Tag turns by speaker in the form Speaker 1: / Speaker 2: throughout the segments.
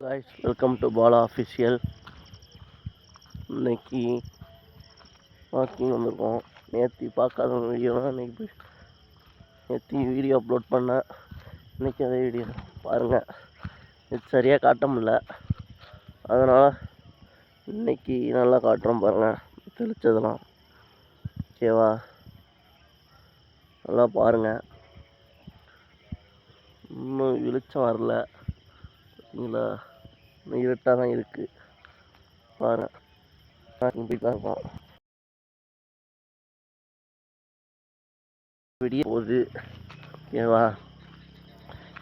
Speaker 1: guys, welcome to Bala Official. இன்னைக்கு walking வந்திருக்கோம். நேற்று பார்க்காத வீடியோலாம் இன்னைக்கு நேற்று வீடியோ அப்லோட் பண்ணேன். இன்றைக்கி அதே வீடியோ பாருங்கள். இது சரியாக காட்ட முடியல, அதனால் இன்னைக்கு நல்லா காட்டுறோம் பாருங்கள். தெளித்ததெல்லாம் ஓகேவா, நல்லா பாருங்கள். இன்னும் வெளிச்சம் வரல, பார்த்தீங்களா? இன்னும் இருட்டாக தான் இருக்குது பாருங்கள். போய் பார்ப்போம். விடிய போகுது ஓகேவா,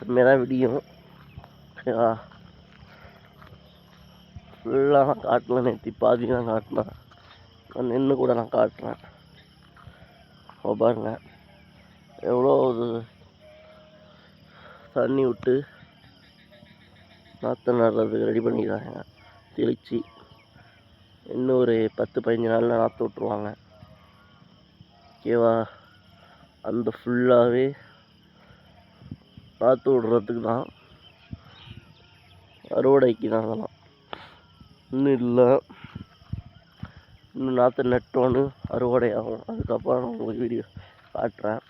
Speaker 1: இனிமே தான் விடியும் ஓகேவா. ஃபுல்லாக நான் காட்டல, நேற்று பாதி தான் காட்டினேன். நான் நின்று கூட நான் காட்டுறேன். பாருங்க எவ்வளோ ஒரு தண்ணி விட்டு நாற்று நடுறதுக்கு ரெடி பண்ணிக்கிறாங்க. தெளித்து இன்னும் ஒரு 10-15 நாளில் நாற்று விட்ருவாங்க ஓகேவா. அந்த ஃபுல்லாகவே நாற்று விடுறதுக்கு தான், அறுவடைக்கு தான். அதெல்லாம் இன்னும் இல்லை, இன்னும் நாற்று நட்டோன்னு அறுவடை ஆகும். அதுக்கப்புறம் நான் உங்களுக்கு வீடியோ காட்டுறேன்.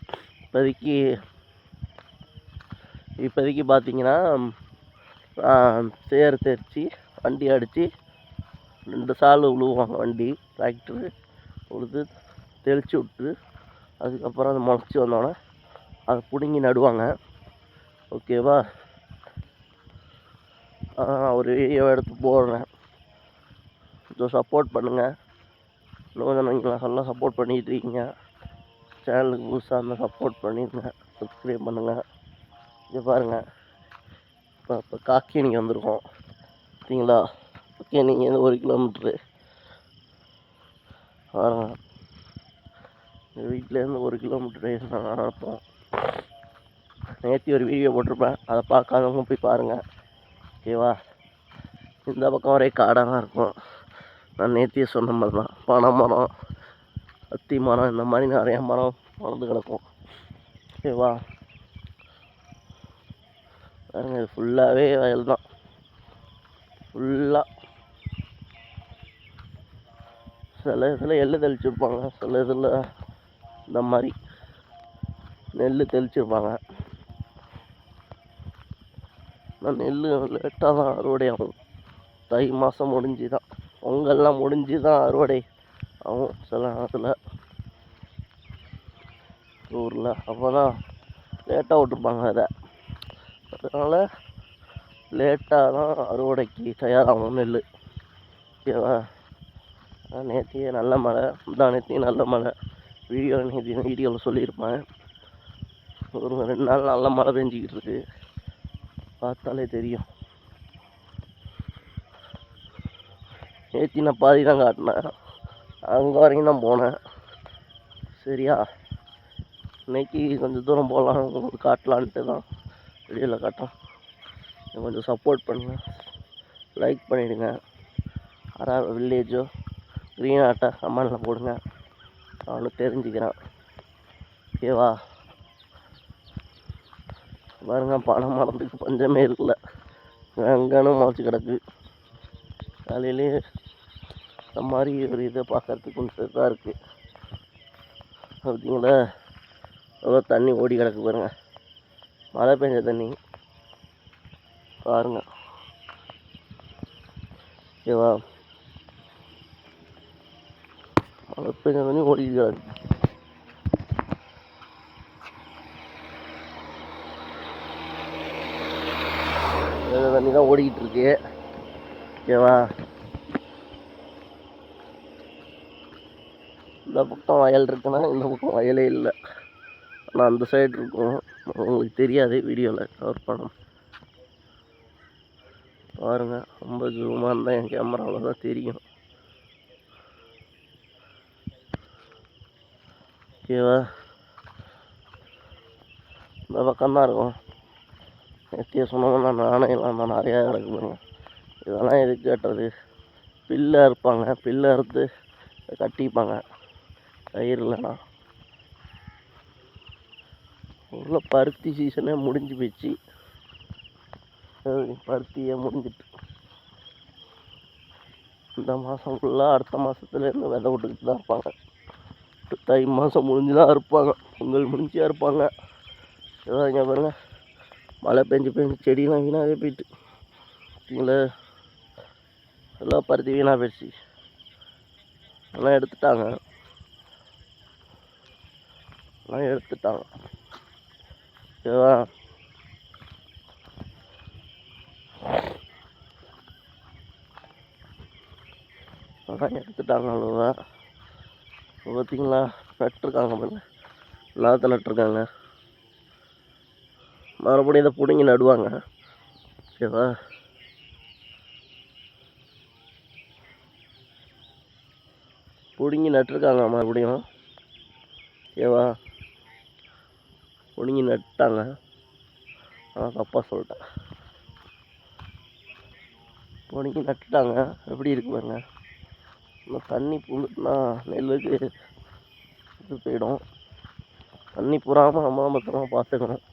Speaker 1: இப்போதைக்கு பார்த்தீங்கன்னா சேர் தெரித்து வண்டி அடித்து 2 சால் உழுவாங்க. வண்டி டிராக்டரு உழுது தெளித்து விட்டு அதுக்கப்புறம் அது முளைச்சி வந்தோடனே அதை பிடுங்கி நடுவாங்க ஓகேவா. ஒரு வீடியோ எடுத்து போடுறேன், கொஞ்சம் சப்போர்ட் பண்ணுங்கள். இன்னும் கொஞ்சம் நீங்கள் நல்லா சப்போர்ட் பண்ணிகிட்டு இருக்கீங்க. சேனலுக்கு புதுசாக இருந்தால் சப்போர்ட் பண்ணிடுங்க, சப்ஸ்கிரைப் பண்ணுங்கள். இங்கே பாருங்கள், இப்போ காக்கேணிக்கு வந்திருக்கோம் பார்த்தீங்களா. காக்கேணிக்கு 1 கிலோமீட்ரு பாருங்கள். எங்கள் வீட்டிலேருந்து 1 கிலோமீட்டர் நடப்போம். நேற்று ஒரு வீடியோ போட்டிருப்பேன், அதை பார்க்காதவங்க போய் பாருங்கள் ஓகேவா. இந்த பக்கம் ஒரே காடாக தான் இருக்கும். நான் நேற்றையே சொன்ன மாதிரி தான், பனை மரம், அத்தி மரம், இந்த மாதிரி நிறையா மரம் வளர்ந்து கிடக்கும் ஓகேவா. பாருங்க, இது ஃபுல்லாகவே வயல் தான். ஃபுல்லாக சில இதில் எள்ளு தெளிச்சிருப்பாங்க, சில இதில் இந்த மாதிரி நெல் தெளிச்சிருப்பாங்க. நான் நெல் லேட்டாக தான் அறுவடை ஆகும். தை மாதம் முடிஞ்சு தான், பொங்கல்லாம் முடிஞ்சு தான் அறுவடை ஆகும் சில நேரத்தில் ஊரில். அப்போ தான் லேட்டாக விட்டுருப்பாங்க அதை, அதனால் லேட்டாக தான் அறுவடைக்கு தயாராகும் நெல் ஓகேவா. நேற்றையே நல்ல மழை, நேற்றையும் நல்ல மழை. வீடியோவில் சொல்லியிருப்பேன். ஒரு 2 நாள் நல்ல மழை பெஞ்சிக்கிட்டு இருக்கு, பார்த்தாலே தெரியும். நேற்று நான் பாதி தான் காட்டினேன், அங்கே வரைக்கும் தான் போனேன் சரியா. இன்னைக்கு கொஞ்சம் தூரம் போகலாம், உங்களுக்கு காட்டலான்ட்டு தான் வீடியோவில் காட்டோம். கொஞ்சம் சப்போர்ட் பண்ணுங்கள், லைக் பண்ணிவிடுங்க. யாராவது வில்லேஜோ க்ரீன் ஆர்ட்டாக கமெண்டில் போடுங்க, அவனு தெரிஞ்சுக்கிறான் ஓகேவா. பாருங்க, பனை மரத்துக்கு பஞ்சமே இருக்குல்ல, அங்கன்னு முளைச்சி கிடக்கு. காலையிலே இந்த மாதிரி ஒரு இதை பார்க்கறதுக்கு கொஞ்சம் இதாக இருக்குது பார்த்தீங்களா. எவ்வளோ தண்ணி ஓடி கிடக்கு பாருங்கள், மழை பெஞ்ச தண்ணி பாருங்கள் ஓகேவா. மழை பெஞ்ச தண்ணி ஓடிட்டு கிடக்கு. தண்ணி தான் ஓடிக்கிட்டு இருக்கு ஓகேவா. இந்த பக்கம் வயல் இருக்குன்னா இந்த பக்கம் வயலே இல்லை, ஆனால் அந்த சைடு இருக்கும். உங்களுக்கு தெரியாது, வீடியோவில் கவர் பண்ணணும் பாருங்கள். ரொம்ப ஜூமாக இருந்தால் என் கேமராவில் தான் தெரியும் ஓகேவா. இந்த பக்கம்தான் இருக்கும். நேற்றைய சொன்னோம்னா நாணயம்லாம் தான் நிறையா கிடக்கு பாருங்க. இதெல்லாம் எதுக்கு கட்டுறது, பில்லு அறுப்பாங்க, பில்லு அறுத்து கட்டிப்பாங்க கயிறு இல்லைனா. உள்ள பருத்தி சீசனே முடிஞ்சு போச்சு பருத்தியே முடிஞ்சிட்டு இந்த மாதம் ஃபுல்லாக அடுத்த மாதத்துலேருந்து விதை விட்டுக்கிட்டு தான் இருப்பாங்க. தை மாதம் முடிஞ்சு தான் இருப்பாங்க, பொங்கல் முடிஞ்சா இருப்பாங்க. ஏதோ இங்கே பாருங்க, மழை பெஞ்சு செடியெலாம் வீணாகவே போயிட்டு பார்த்தீங்களா, எல்லாம் பருத்தி வீணாக போயிடுச்சு. எல்லாம் எடுத்துட்டாங்க. ஓகேவா? அதான் எடுத்துட்டாங்க அவ்வளோதான். பார்த்தீங்களா, நட்டுருக்காங்க பாருங்க, நாற்று நட்டுருக்காங்க. மறுபடியும் இதை பிடுங்கி நடுவாங்க. ஓகேவா? பிடுங்கி நட்டுருக்காங்க மறுபடியும். ஓகேவா? பிடுங்கி நட்டாங்க. தப்பாக சொல்லிட்டேன். பிடுங்கி நட்டுட்டாங்க. எப்படி இருக்கு பாருங்க. இன்னும் தண்ணி பூந்துட்டுனா நெல்லுக்கு இது போயிடும். தண்ணி பூராமல் நம்ம பத்திரமா பார்த்துக்கணும்.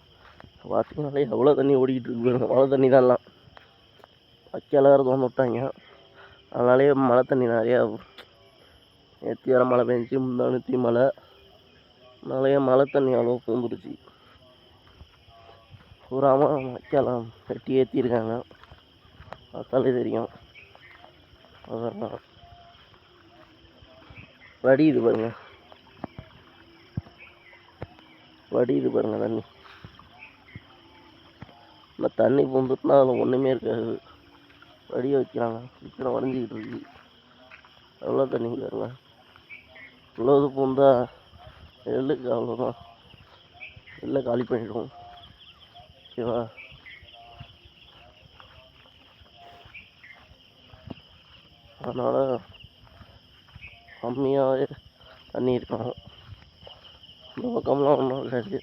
Speaker 1: பார்த்தீங்கனாலே எவ்வளோ தண்ணி ஓடிக்கிட்டு இருக்கு பாருங்க. மழை தண்ணி தான்லாம் வைக்கால வேறு தோந்து விட்டாங்க. அதனாலே மழை தண்ணி நிறையா நேற்று வேறு மழை பெஞ்சிச்சு, முந்தானத்தி மழை. அதனாலேயே மழை தண்ணி அவ்வளோ பூந்துடுச்சு. பூராமல் வைக்கலாம் வெட்டி ஏற்றிருக்காங்க. பார்த்தாலே தெரியும். அதெல்லாம் வடியுது பாருங்க, தண்ணி. இந்த தண்ணி பூந்துட்டுனா அதில் ஒன்றுமே இருக்காது. வடிய வைக்கிறாங்க, சீக்கிரம் வரைஞ்சிக்கிட்டு இருக்கு. எவ்வளோ தண்ணி பாருங்க. இவ்வளோது பூந்தா நெல்லுக்கு அவ்வளோதான், நெல்லை காலி பண்ணிவிடும். ஓகேவா? அதனால் கம்மியாகவே தண்ணி இருக்கணும். இந்த பக்கம்லாம் ஒன்றும் இருக்காது.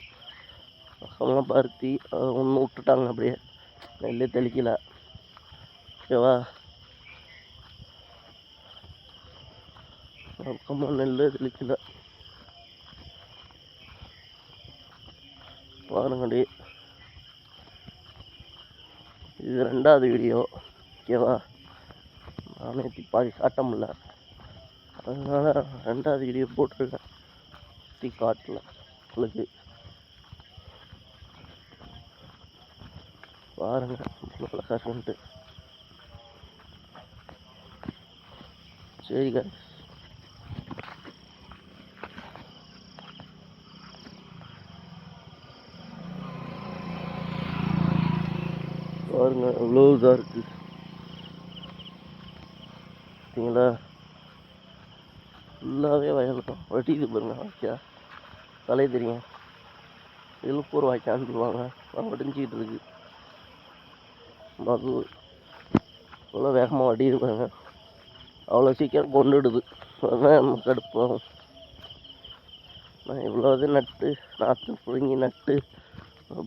Speaker 1: பக்கம்லாம் பருத்தி அதை ஒன்று விட்டுட்டாங்க, அப்படியே நெல்லே தெளிக்கலை. ஓகேவா? பக்கமாக நெல்லே தெளிக்கலை பாருங்கடி. இது 2வது வீடியோ. ஓகேவா? நானே பாதி காட்ட முடியல, அதனால 2வது வீடியோ போட்டிருக்கேன். காட்டல உங்களுக்கு. பாருங்க நல்லா காட்டுன்ட்டு. சரி guys, பாருங்க எவ்வளோ இதாக இருக்குது பார்த்தீங்களா. ஃபுல்லாகவே வயலுக்கும் வட்டிது பாருங்க. வாய்க்கா தலை தெரியும், எழுப்பூர் வாய்க்கான்னு சொல்லுவாங்க. வடிஞ்சிக்கிட்டு இருக்கு. அது இவ்வளோ வேகமாக வடியுது பாருங்க. அவ்வளோ சீக்கிரம் கொண்டுடுது. அதுதான் நமக்கு கடுப்பாகும். நான் இவ்வளோ இது நட்டு நாற்று பிடுங்கி நட்டு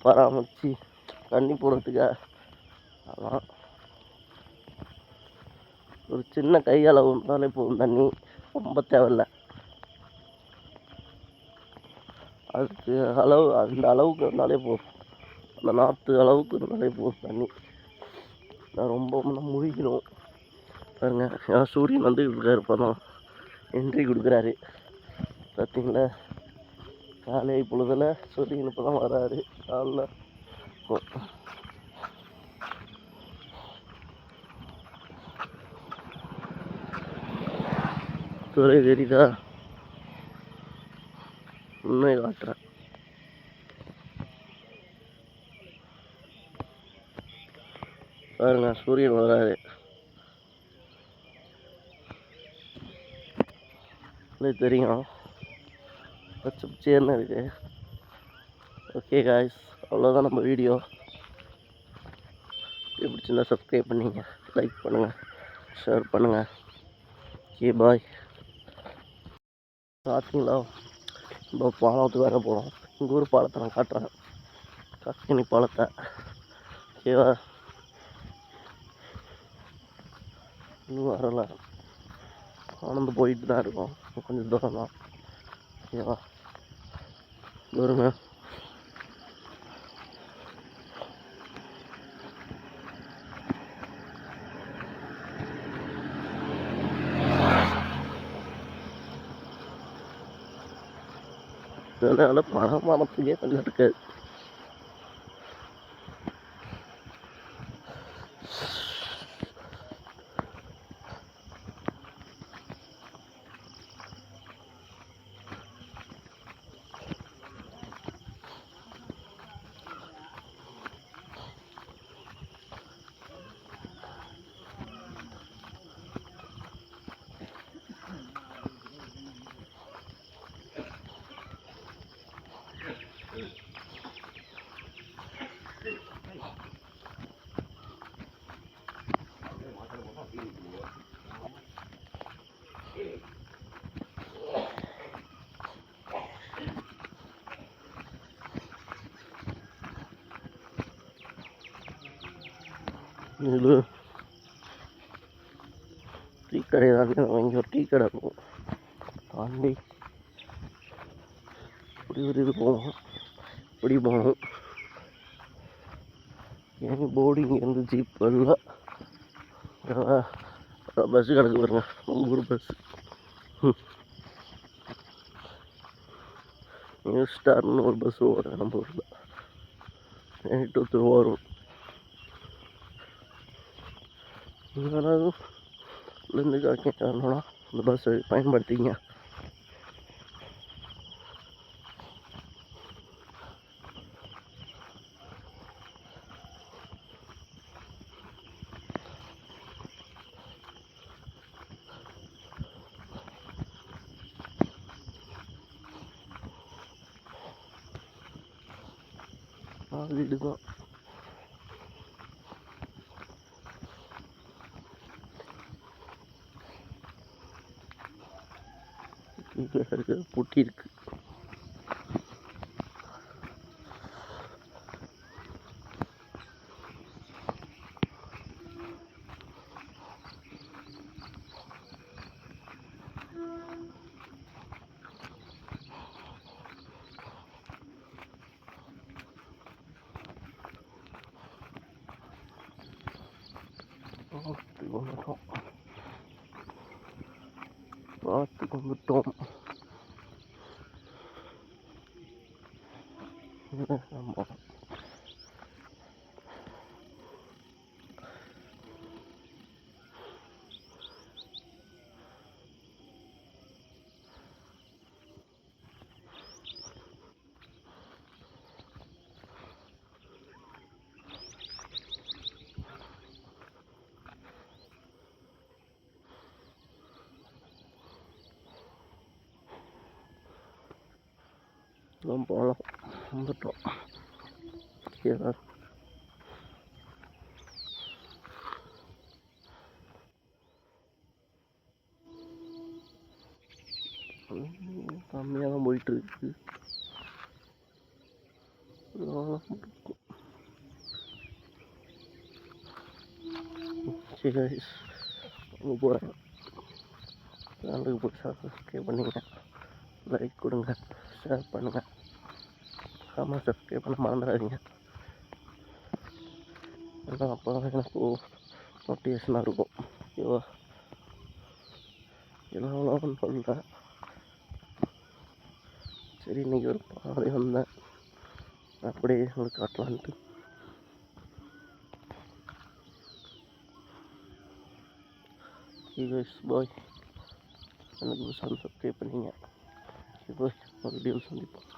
Speaker 1: பராமரித்து தண்ணி போடுறதுக்கா? அதான் ஒரு சின்ன கையளவு இருந்தாலே போதும் தண்ணி, ரொம்ப தேவையில்லை. அதுக்கு அளவு, அந்த அளவுக்கு இருந்தாலே போதும். அந்த நாற்று அளவுக்கு இருந்தாலே போதும் தண்ணி. நான் ரொம்ப முழிக்கணும் பாருங்க. ஏன் சூரியன் வந்துக்கிட்டு இருக்காரு, இப்போ தான் என்ட்ரி கொடுக்குறாரு பார்த்தீங்களா. காலை பொழுதில் சூரியன் இப்போ தான் வராரு. காலைல துறை தெரியுதா? உண்மை காட்டுறேன். பாருங்க சூரியன் வராரு. தெரியும் பச்சை பச்சைன்னு இருக்கு. ஓகே காய்ஸ், அவ்வளோதான் நம்ம வீடியோ. பிடிச்சிருந்தா சப்ஸ்கிரைப் பண்ணிங்க, லைக் பண்ணுங்கள், ஷேர் பண்ணுங்கள். Okay bye. பார்த்தீங்களா, இப்போ பாலத்துக்கு வேற போகிறோம். எங்கள் ஊர் பாலத்தை நான் காட்டுறேன், கக்கினி பாலத்தை. ஓகேவா? இன்னும் வரல, ஆனந்து போயிட்டு தான் இருக்கோம். கொஞ்சம் தூரம் தான். ஓகேவா? வருங்க. அதனால் பணம் மனத்துக்கே கொஞ்சம் இருக்காது. இது டீ கடை தாண்டி இங்கே ஒரு டீ கடை இருக்கும், தாண்டி இப்படி ஒரு இது போகணும், இப்படி போகணும். எனக்கு போர்டிங் இருந்து ஜீப் வரல, பஸ்ஸு கிடக்கு பாருங்க, உங்கள் ஊர் பஸ்ஸு. நியூ ஸ்டார்னு ஒரு பஸ் ஓடுறேன் நம்ம ஊரில், நைட்டு திருவாரூர். யாராவது இருந்து கேட்கணும்னா இந்த பஸ்ஸை பயன்படுத்திங்க. வீடு தான் பூட்டி இருக்கு. பார்த்துக்கு வந்துட்டோம். ஆமாம், போகலாம், வந்துட்டோம். கம்மியாக தான் போயிட்டு இருக்கு. சரி, அங்கே போகிறேன். சேனலுக்கு பிடிச்சா சப்ஸ்கிரைப் பண்ணிங்க, லைக் கொடுங்க, ஷேர் பண்ணுங்கள். ஆமாம், சப்ஸ்கிரைப் பண்ண மறந்துடாதீங்க. ஏன்னா அப்போ தான் எனக்கு மோட்டிவேஷனாக இருக்கும். ஓகேவா? எல்லாம் சொல்கிறேன். சரி, இன்றைக்கி ஒரு பாதை வந்தேன், அப்படியே உங்களுக்கு காட்டலான்ட்டு. பாய், எனக்கு சப்ஸ்கிரைப் பண்ணிங்க. பாய், ஒரு வீடியோ சந்திப்போம்.